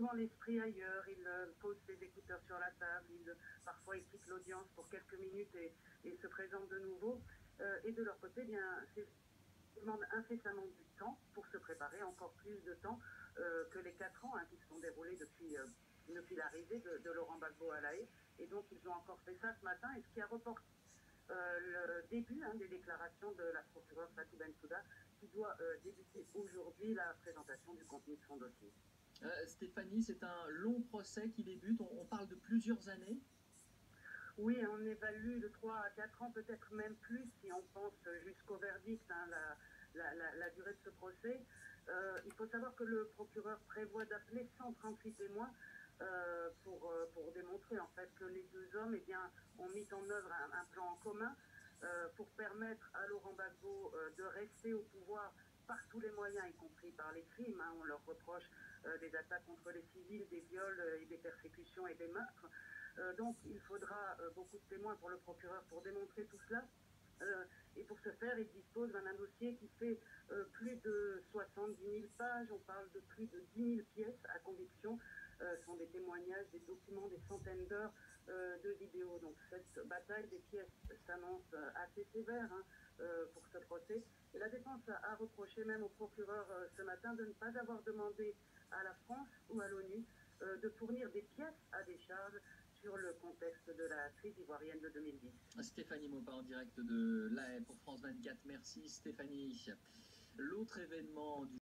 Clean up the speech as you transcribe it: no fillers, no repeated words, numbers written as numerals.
souvent l'esprit ailleurs, il pose ses écouteurs sur la table, parfois il quitte l'audience pour quelques minutes et se présente de nouveau. Et de leur côté, eh bien, demande incessamment du temps pour se préparer, encore plus de temps que les 4 ans qui se sont déroulés depuis l'arrivée de Laurent Gbagbo à La Haye. Et donc ils ont encore fait ça ce matin, et ce qui a reporté le début des déclarations de la procureure Fatou Bensouda, qui doit débuter aujourd'hui la présentation du contenu de son dossier. Stéphanie, c'est un long procès qui débute, on parle de plusieurs années. Oui, on évalue de 3 à 4 ans, peut-être même plus, si on pense jusqu'au verdict, la durée de ce procès. Il faut savoir que le procureur prévoit d'appeler 138 témoins pour démontrer en fait que les deux hommes ont mis en œuvre un plan en commun pour permettre à Laurent Gbagbo de rester au pouvoir par tous les moyens, y compris par les crimes. On leur reproche des attaques contre les civils, des viols et des persécutions et des meurtres. Donc il faudra beaucoup de témoins pour le procureur pour démontrer tout cela. Et pour ce faire, il dispose d'un dossier qui fait plus de 70 000 pages. On parle de plus de 10 000 pièces à conviction. Ce sont des témoignages, des documents, des centaines d'heures de vidéos. Donc cette bataille des pièces s'annonce assez sévère pour ce procès. Et la défense a reproché même au procureur ce matin de ne pas avoir demandé à la France ou à l'ONU de fournir des pièces à décharge sur le contexte de la crise ivoirienne de 2010. Stéphanie Maupin en direct de La Haye pour France 24. Merci Stéphanie. L'autre événement du